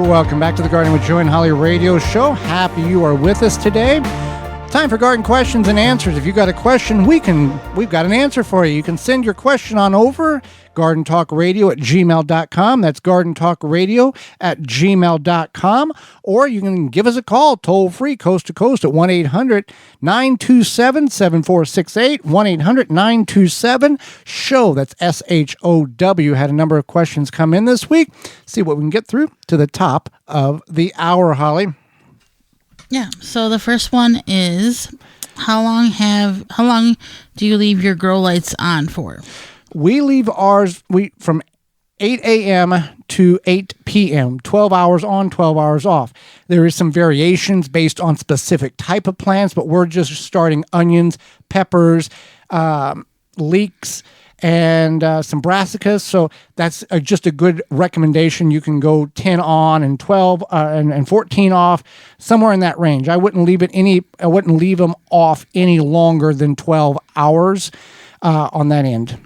Welcome back to the Garden with Joe and Holly radio show. Happy you are with us today. Time for garden questions and answers. If you got a question, we've got an answer for you. You can send your question on over gardentalkradio@gmail.com. That's gardentalkradio@gmail.com. Or you can give us a call toll free, coast to coast at 1-800-927-7468, 1-800-927-SHOW. That's SHOW. Had a number of questions come in this week. See what we can get through to the top of the hour, Holly. Yeah. So the first one is, how long do you leave your grow lights on for? We leave ours from 8 a.m. to 8 p.m., 12 hours on, 12 hours off. There is some variations based on specific type of plants, but we're just starting onions, peppers, leeks, and some brassicas. So that's just a good recommendation. You can go 10 on and 12 and 14 off, somewhere in that range. I wouldn't leave them off any longer than 12 hours on that end.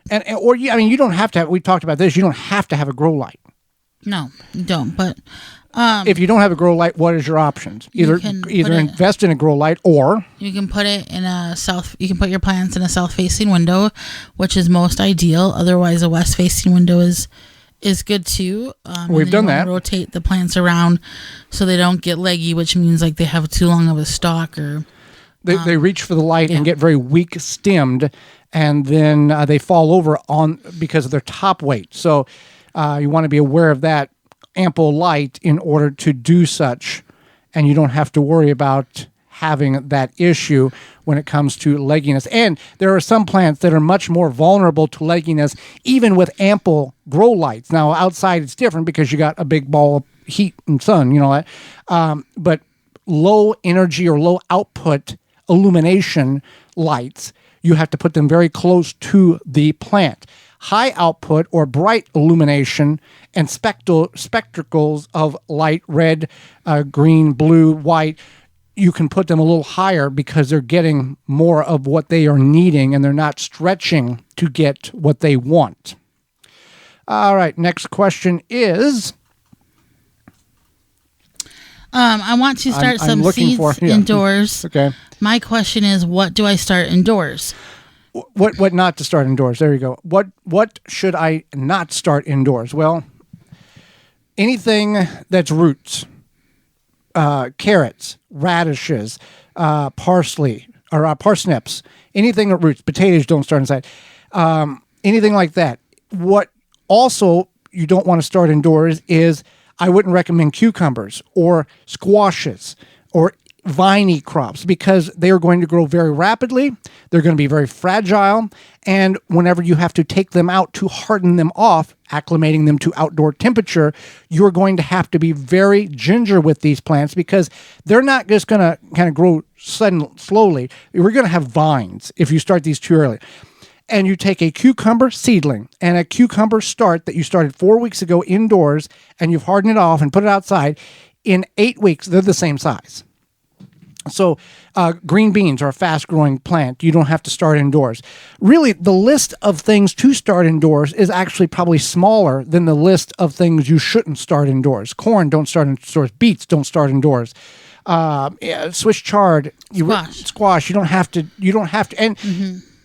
You don't have to have, we talked about this, you don't have to have a grow light. No, you don't. But if you don't have a grow light, what is your options? Either invest in a grow light, or you can put it in you can put your plants in a south-facing window, which is most ideal. Otherwise, a west-facing window is good too. We've done that. Rotate the plants around so they don't get leggy, which means like they have too long of a stalk, or they reach for the light and get very weak stemmed, and then they fall over because of their top weight. So you want to be aware of that. Ample light in order to do such, and you don't have to worry about having that issue when it comes to legginess. And there are some plants that are much more vulnerable to legginess, even with ample grow lights. Now, outside it's different because you got a big ball of heat and sun, but low energy or low output illumination lights, you have to put them very close to the plant. High output or bright illumination and spectacles of light, red, green, blue, white, you can put them a little higher because they're getting more of what they are needing and they're not stretching to get what they want. All right, next question is... I want to start some seeds indoors. Okay. My question is, what do I start indoors? What not to start indoors? There you go. What should I not start indoors? Well, anything that's roots, carrots, radishes, parsley, or parsnips, anything that roots. Potatoes don't start inside. Anything like that. What also you don't want to start indoors is, I wouldn't recommend cucumbers or squashes or viney crops because they are going to grow very rapidly. They're going to be very fragile. And whenever you have to take them out to harden them off, acclimating them to outdoor temperature, you're going to have to be very ginger with these plants because they're not just going to kind of grow slowly. We're going to have vines if you start these too early. And you take a cucumber seedling and a cucumber start that you started 4 weeks ago indoors, and you've hardened it off and put it outside. In 8 weeks, they're the same size. So green beans are a fast-growing plant. You don't have to start indoors. Really, the list of things to start indoors is actually probably smaller than the list of things you shouldn't start indoors. Corn, don't start indoors. Beets, don't start indoors. Swiss chard, squash. You don't have to.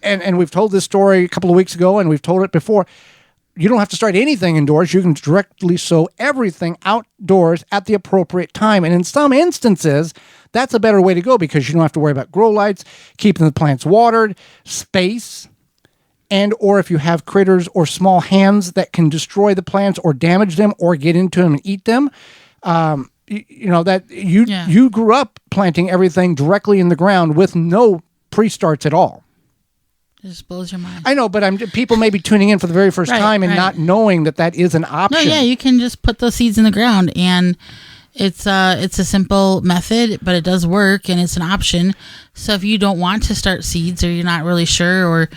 And we've told this story a couple of weeks ago, and we've told it before. You don't have to start anything indoors. You can directly sow everything outdoors at the appropriate time. And in some instances, that's a better way to go because you don't have to worry about grow lights, keeping the plants watered, space, and or if you have critters or small hands that can destroy the plants or damage them or get into them and eat them. You grew up planting everything directly in the ground with no pre-starts at all. It just blows your mind. I know, but people may be tuning in for the very first time and not knowing that is an option. No, yeah, you can just put those seeds in the ground, and it's a simple method, but it does work, and it's an option. So if you don't want to start seeds, or you're not really sure, or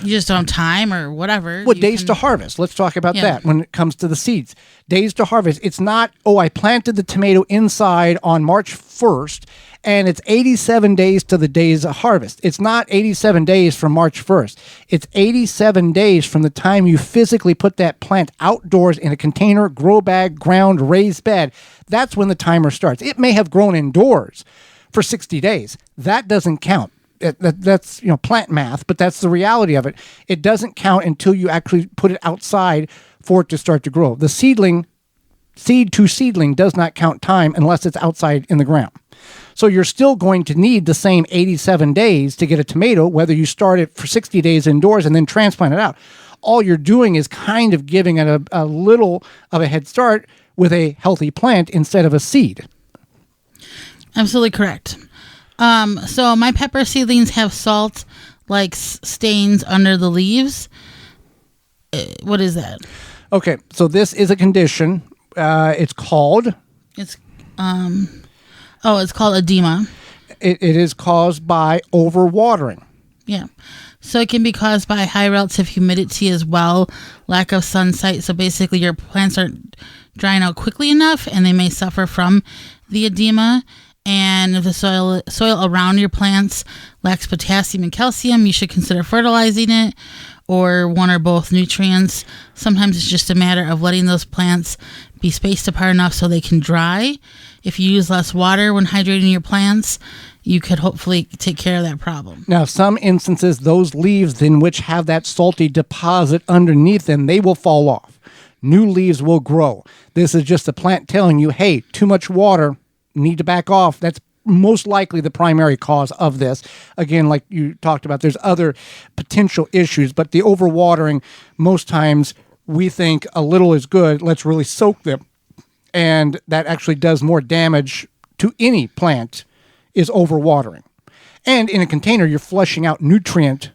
you just don't have time, or whatever. Well, days to harvest. Let's talk about that when it comes to the seeds. Days to harvest. It's not, I planted the tomato inside on March 1st, And it's 87 days to the days of harvest. It's not 87 days from March 1st. It's 87 days from the time you physically put that plant outdoors in a container, grow bag, ground, raised bed. That's when the timer starts. It may have grown indoors for 60 days. That doesn't count. That's plant math, but that's the reality of it. It doesn't count until you actually put it outside for it to start to grow. The seed to seedling does not count time unless it's outside in the ground. So you're still going to need the same 87 days to get a tomato, whether you start it for 60 days indoors and then transplant it out. All you're doing is kind of giving it a little of a head start with a healthy plant instead of a seed. Absolutely correct. So my pepper seedlings have salt like stains under the leaves. What is that? Okay, so this is a condition. It's called edema. It is caused by overwatering. Yeah. So it can be caused by high relative humidity as well, lack of sunlight. So basically your plants aren't drying out quickly enough and they may suffer from the edema. And if the soil around your plants lacks potassium and calcium, you should consider fertilizing it or one or both nutrients. Sometimes it's just a matter of letting those plants be spaced apart enough so they can dry. If you use less water when hydrating your plants, you could hopefully take care of that problem. Now, some instances, those leaves in which have that salty deposit underneath them, they will fall off. New leaves will grow. This is just the plant telling you, hey, too much water, need to back off. That's most likely the primary cause of this. Again, like you talked about, there's other potential issues, but the overwatering, most times we think a little is good. Let's really soak them. And that actually does more damage to any plant is overwatering. And in a container, you're flushing out nutrient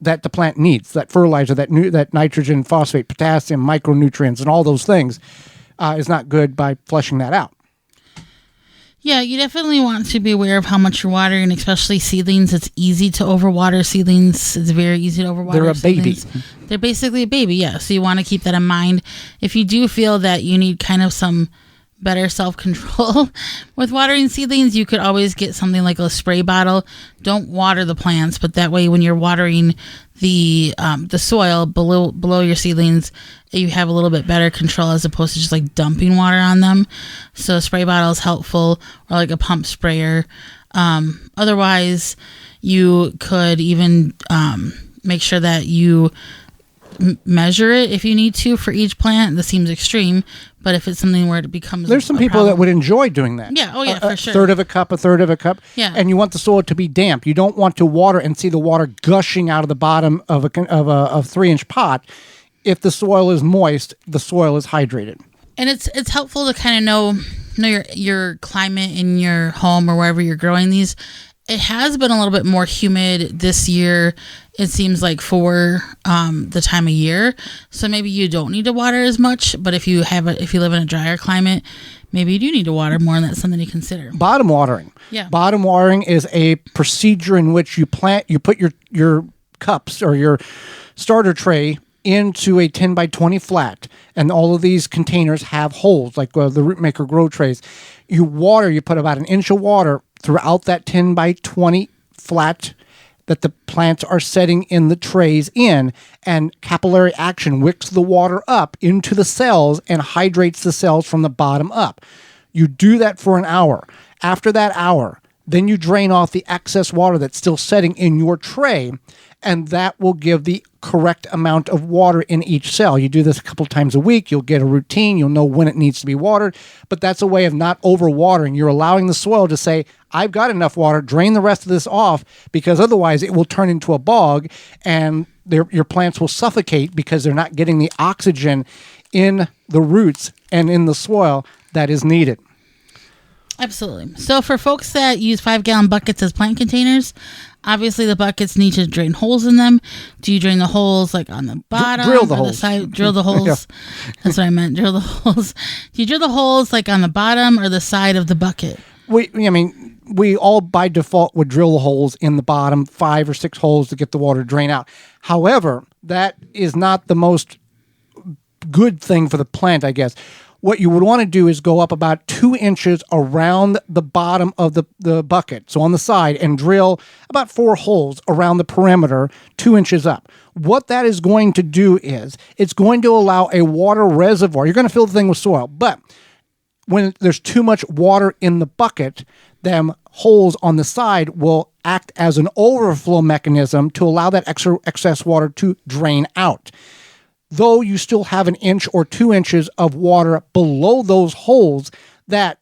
that the plant needs, that fertilizer, that nitrogen, phosphate, potassium, micronutrients, and all those things is not good by flushing that out. Yeah, you definitely want to be aware of how much you're watering, especially seedlings. It's easy to overwater seedlings. It's very easy to overwater They're a seedlings. baby. They're basically a baby, yeah. So you want to keep that in mind. If you do feel that you need kind of some better self-control with watering seedlings, you could always get something like a spray bottle. Don't water the plants, but that way when you're watering the soil below your seedlings, you have a little bit better control as opposed to just like dumping water on them. So a spray bottle is helpful, or like a pump sprayer. Otherwise, you could even make sure that you measure it if you need to for each plant. This seems extreme, but if it's something where it becomes there's some people that would enjoy doing that. Yeah, oh yeah, for sure. A third of a cup. Yeah. And you want the soil to be damp. You don't want to water and see the water gushing out of the bottom of a 3-inch pot. If the soil is moist, the soil is hydrated. And it's helpful to kind of know your climate in your home or wherever you're growing these. It has been a little bit more humid this year, it seems like, for the time of year. So maybe you don't need to water as much, but if you live in a drier climate, maybe you do need to water more, and that's something to consider. Bottom watering. Yeah. Bottom watering is a procedure in which you put your cups or your starter tray into a 10 by 20 flat, and all of these containers have holes like the Root Maker grow trays. You put about an inch of water throughout that 10 by 20 flat that the plants are setting in the trays in, and capillary action wicks the water up into the cells and hydrates the cells from the bottom up. You do that for an hour. After that hour, then you drain off the excess water that's still setting in your tray, and that will give the correct amount of water in each cell. You do this a couple times a week. You'll get a routine. You'll know when it needs to be watered, but that's a way of not overwatering. You're allowing the soil to say, I've got enough water, drain the rest of this off, because otherwise it will turn into a bog and your plants will suffocate because they're not getting the oxygen in the roots and in the soil that is needed. Absolutely. So for folks that use 5-gallon buckets as plant containers, obviously the buckets need to drain holes in them. Do you drain the holes like on the bottom? Drill the holes. The side? Drill the holes. Yeah. That's what I meant. Drill the holes. Do you drill the holes like on the bottom or the side of the bucket? We all by default would drill the holes in the bottom, 5 or 6 holes to get the water to drain out. However, that is not the most good thing for the plant, I guess. what you would want to do is go up about 2 inches around the bottom of the bucket, so on the side, and drill about 4 holes around the perimeter, 2 inches up. What that is going to do is it's going to allow a water reservoir. You're going to fill the thing with soil, but when there's too much water in the bucket, them holes on the side will act as an overflow mechanism to allow that excess water to drain out. Though you still have 1 inch or 2 inches of water below those holes, that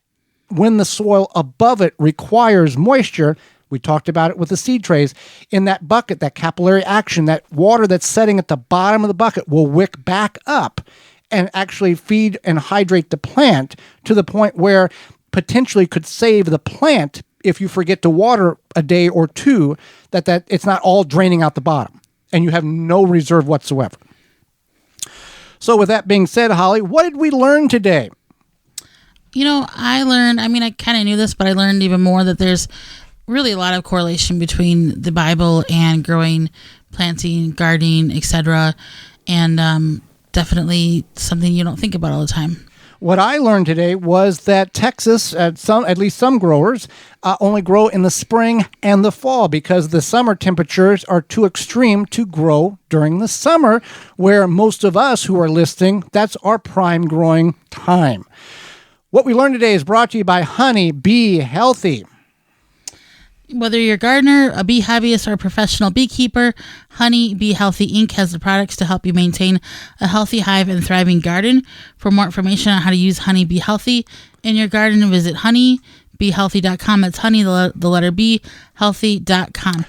when the soil above it requires moisture, we talked about it with the seed trays, in that bucket, that capillary action, that water that's setting at the bottom of the bucket will wick back up and actually feed and hydrate the plant to the point where potentially could save the plant if you forget to water a day or two, that it's not all draining out the bottom and you have no reserve whatsoever. So with that being said, Holly, what did we learn today? I kind of knew this, but I learned even more that there's really a lot of correlation between the Bible and growing, planting, gardening, etc. And definitely something you don't think about all the time. What I learned today was that Texas, at least some growers, only grow in the spring and the fall because the summer temperatures are too extreme to grow during the summer, where most of us who are listening, that's our prime growing time. What we learned today is brought to you by Honey Bee Healthy. Whether you're a gardener, a bee hobbyist, or a professional beekeeper, Honey Bee Healthy Inc. has the products to help you maintain a healthy hive and thriving garden. For more information on how to use Honey Bee Healthy in your garden, visit honeybeehealthy.com. That's honey, the letter B, healthy.com.